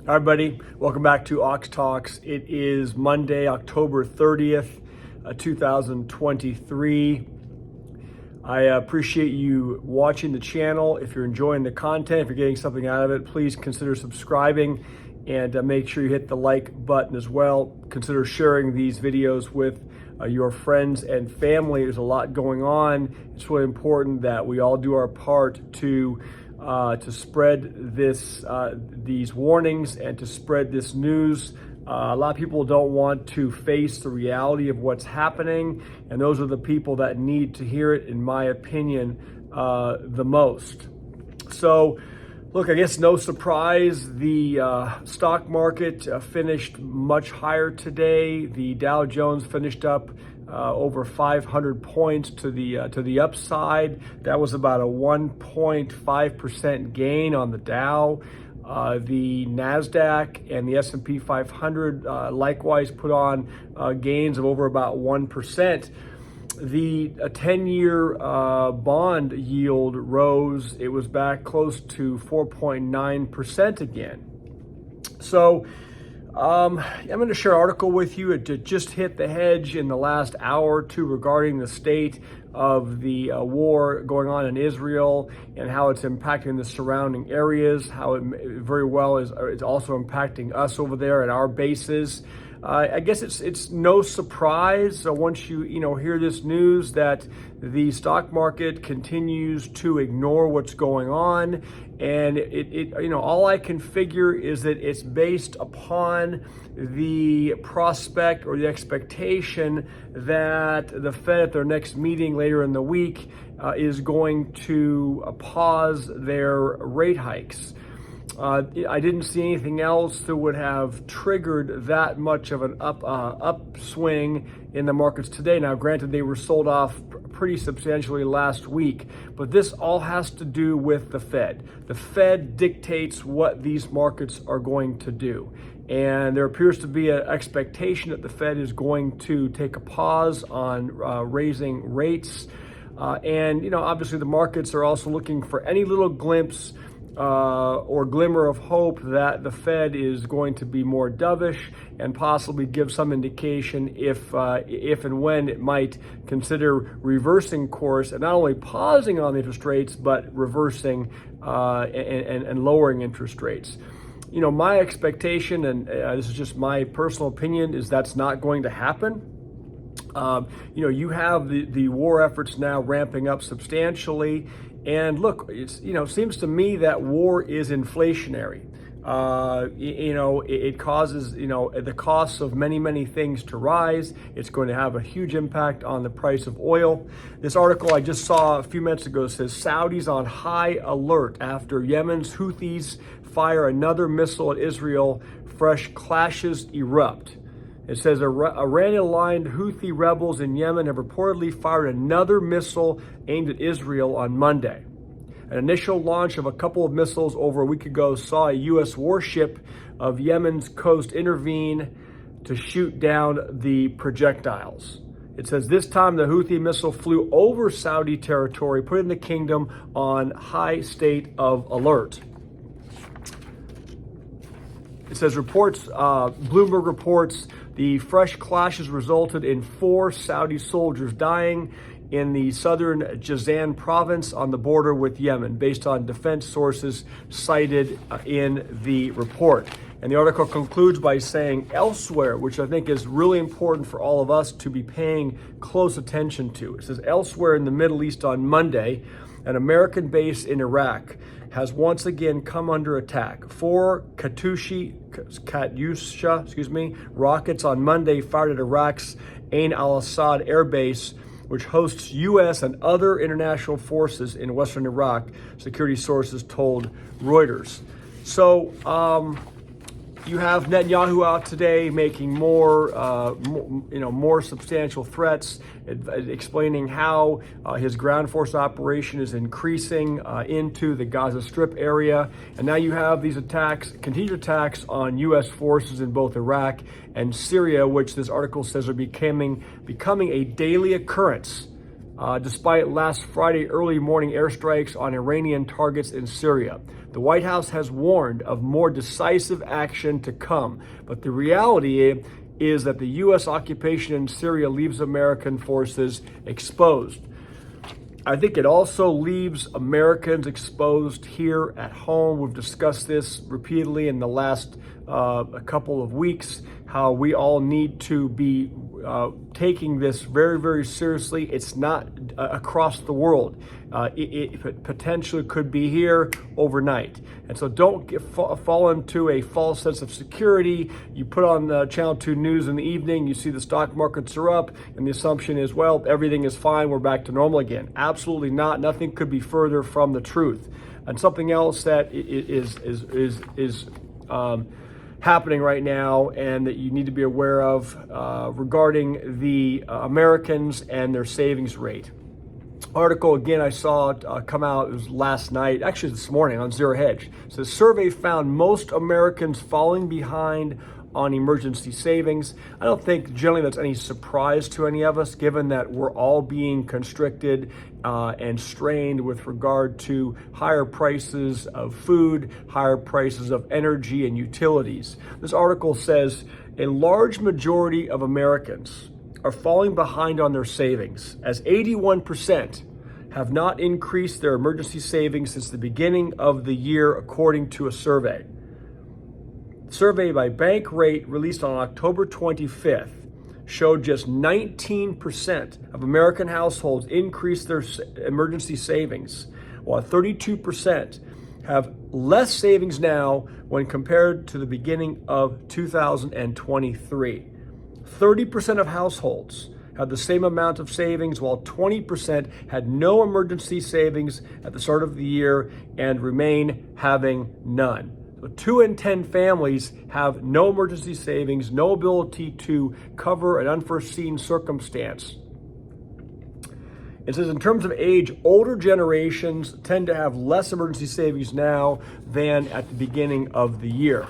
Hi everybody, welcome back to Ox Talks. It is Monday, October 30th, 2023. I appreciate you watching the channel. If you're enjoying the content, if you're getting something out of it, please consider subscribing and make sure you hit the like button as well. Consider sharing these videos with your friends and family. There's a lot going on. It's really important that we all do our part to spread these warnings and to spread this news. A lot of people don't want to face the reality of what's happening, and those are the people that need to hear it, in my opinion, the most. So, look, I guess no surprise, the stock market finished much higher today. The Dow Jones finished up over 500 points to the upside. That was about a 1.5% gain on the Dow. The NASDAQ and the S&P 500 likewise put on gains of over about 1%. The 10-year bond yield rose. It was back close to 4.9% again. So I'm going to share an article with you. It just hit the hedge in the last hour or two regarding the state of the war going on in Israel and how it's impacting the surrounding areas, how it very well is also impacting us over there at our bases. I guess it's no surprise once you hear this news that the stock market continues to ignore what's going on, and all I can figure is that it's based upon the prospect or the expectation that the Fed at their next meeting later in the week is going to pause their rate hikes. I didn't see anything else that would have triggered that much of an upswing in the markets today. Now, granted, they were sold off pretty substantially last week, but this all has to do with the Fed. The Fed dictates what these markets are going to do. And there appears to be an expectation that the Fed is going to take a pause on raising rates. And obviously the markets are also looking for any little glimpse or glimmer of hope that the Fed is going to be more dovish and possibly give some indication if and when it might consider reversing course and not only pausing on the interest rates, but reversing and lowering interest rates. My expectation, and this is just my personal opinion, is that's not going to happen. You have the war efforts now ramping up substantially. And look, seems to me that war is inflationary. It causes, the costs of many things to rise. It's going to have a huge impact on the price of oil. This article I just saw a few minutes ago says Saudis on high alert after Yemen's Houthis fire another missile at Israel. Fresh clashes erupt. It says Iranian-aligned Houthi rebels in Yemen have reportedly fired another missile aimed at Israel on Monday. An initial launch of a couple of missiles over a week ago saw a U.S. warship of Yemen's coast intervene to shoot down the projectiles. It says this time the Houthi missile flew over Saudi territory, putting the kingdom on high state of alert. It says Bloomberg reports the fresh clashes resulted in 4 Saudi soldiers dying in the southern Jazan province on the border with Yemen, based on defense sources cited in the report. And the article concludes by saying elsewhere, which I think is really important for all of us to be paying close attention to. It says elsewhere in the Middle East on Monday, an American base in Iraq has once again come under attack. 4 Katyusha rockets on Monday fired at Iraq's Ain al-Assad air base, which hosts U.S. and other international forces in western Iraq, security sources told Reuters. So you have Netanyahu out today making more substantial threats, explaining how his ground force operation is increasing into the Gaza Strip area. And now you have these attacks, continued attacks on U.S. forces in both Iraq and Syria, which this article says are becoming a daily occurrence despite last Friday early morning airstrikes on Iranian targets in Syria. The White House has warned of more decisive action to come, but the reality is that the U.S. occupation in Syria leaves American forces exposed. I think it also leaves Americans exposed here at home. We've discussed this repeatedly in the last a couple of weeks, how we all need to be taking this very, very seriously. It's not across the world. It potentially could be here overnight. And so don't fall into a false sense of security. You put on the Channel 2 News in the evening, you see the stock markets are up, and the assumption is, well, everything is fine, we're back to normal again. Absolutely not. Nothing could be further from the truth. And something else that is happening right now and that you need to be aware of regarding the Americans and their savings rate. Article again I saw come out, it was last night, actually this morning on Zero Hedge. It says survey found most Americans falling behind on emergency savings. I don't think generally that's any surprise to any of us, given that we're all being constricted and strained with regard to higher prices of food, higher prices of energy and utilities. This article says a large majority of Americans are falling behind on their savings, as 81% have not increased their emergency savings since the beginning of the year, according to a survey. Survey by Bank Rate released on October 25th showed just 19% of American households increased their emergency savings, while 32% have less savings now when compared to the beginning of 2023. 30% of households had the same amount of savings, while 20% had no emergency savings at the start of the year and remain having none. So 2 in 10 families have no emergency savings, no ability to cover an unforeseen circumstance. It says in terms of age, older generations tend to have less emergency savings now than at the beginning of the year.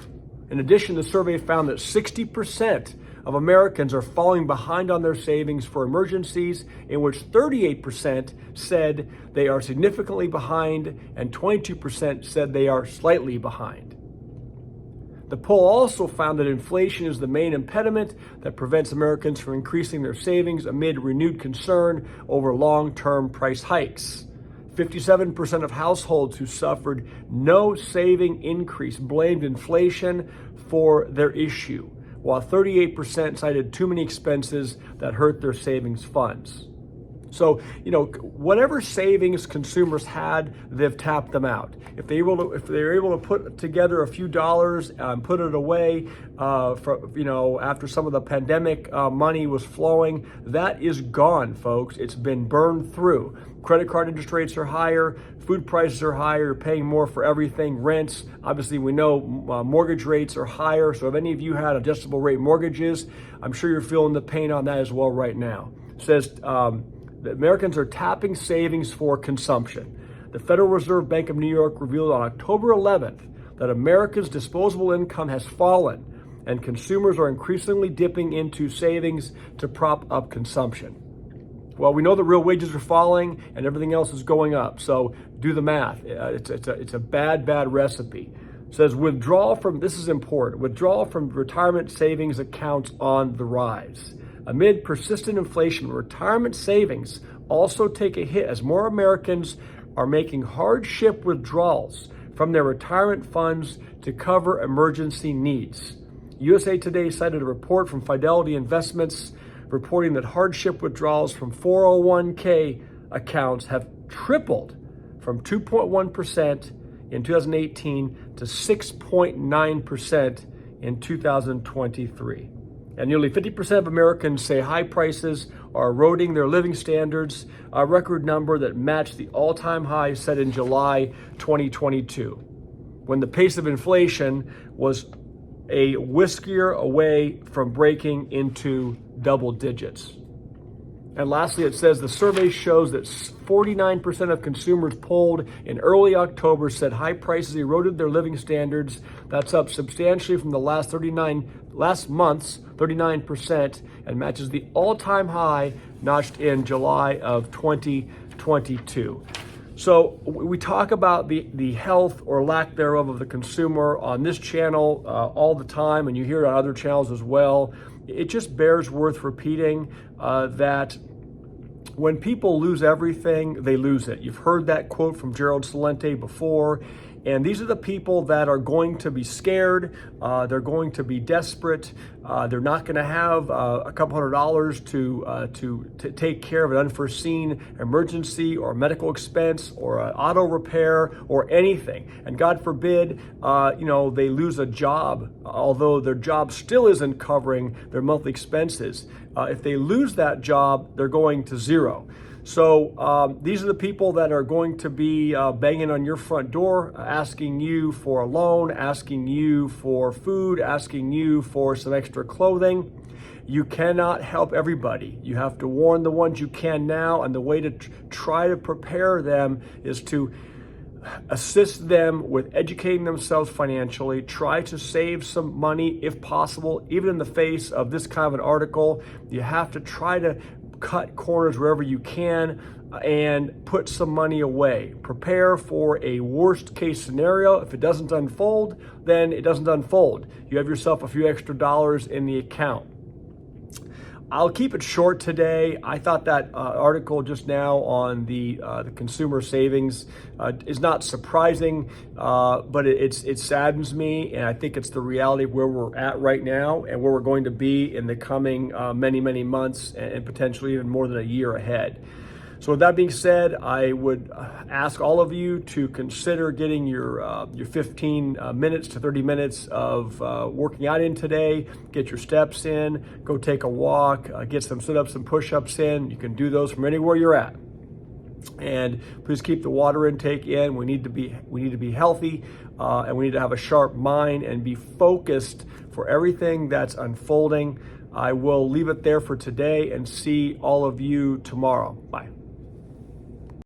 In addition, the survey found that 60% of Americans are falling behind on their savings for emergencies, in which 38% said they are significantly behind and 22% said they are slightly behind. The poll also found that inflation is the main impediment that prevents Americans from increasing their savings amid renewed concern over long-term price hikes. 57% of households who suffered no saving increase blamed inflation for their issue, while 38% cited too many expenses that hurt their savings funds. So, whatever savings consumers had, they've tapped them out. If they're able to put together a few dollars and put it away, after some of the pandemic money was flowing, that is gone, folks. It's been burned through. Credit card interest rates are higher, food prices are higher, you're paying more for everything, rents. Obviously, we know mortgage rates are higher. So if any of you had adjustable rate mortgages, I'm sure you're feeling the pain on that as well right now. It says that Americans are tapping savings for consumption. The Federal Reserve Bank of New York revealed on October 11th that America's disposable income has fallen and consumers are increasingly dipping into savings to prop up consumption. Well, we know that real wages are falling and everything else is going up. So do the math. It's a bad recipe. It says withdrawal from retirement savings accounts on the rise. Amid persistent inflation, retirement savings also take a hit as more Americans are making hardship withdrawals from their retirement funds to cover emergency needs. USA Today cited a report from Fidelity Investments reporting that hardship withdrawals from 401k accounts have tripled from 2.1% in 2018 to 6.9% in 2023. And nearly 50% of Americans say high prices are eroding their living standards, a record number that matched the all-time high set in July 2022, when the pace of inflation was a whisker away from breaking into double digits. And lastly, it says the survey shows that 49% of consumers polled in early October said high prices eroded their living standards. That's up substantially from the last month's 39%, and matches the all-time high notched in July of 2022. So we talk about the health or lack thereof of the consumer on this channel all the time, and you hear it on other channels as well. It just bears worth repeating that when people lose everything, they lose it. You've heard that quote from Gerald Celente before. And these are the people that are going to be scared. They're going to be desperate. They're not going to have a couple $100s to take care of an unforeseen emergency or medical expense or an auto repair or anything. And God forbid, they lose a job, although their job still isn't covering their monthly expenses. If they lose that job, they're going to zero. So these are the people that are going to be banging on your front door, asking you for a loan, asking you for food, asking you for some extra clothing. You cannot help everybody. You have to warn the ones you can now, and the way to try to prepare them is to assist them with educating themselves financially. Try to save some money if possible. Even in the face of this kind of an article, you have to try to cut corners wherever you can and put some money away. Prepare for a worst case scenario. If it doesn't unfold, then it doesn't unfold. You have yourself a few extra dollars in the account. I'll keep it short today. I thought that article just now on the consumer savings is not surprising, but it saddens me, and I think it's the reality of where we're at right now and where we're going to be in the coming many months, and potentially even more than a year ahead. So with that being said, I would ask all of you to consider getting your 15 minutes to 30 minutes of working out in today. Get your steps in, go take a walk, get some sit-ups and push-ups in. You can do those from anywhere you're at. And please keep the water intake in. We need to be healthy, and we need to have a sharp mind and be focused for everything that's unfolding. I will leave it there for today and see all of you tomorrow. Bye.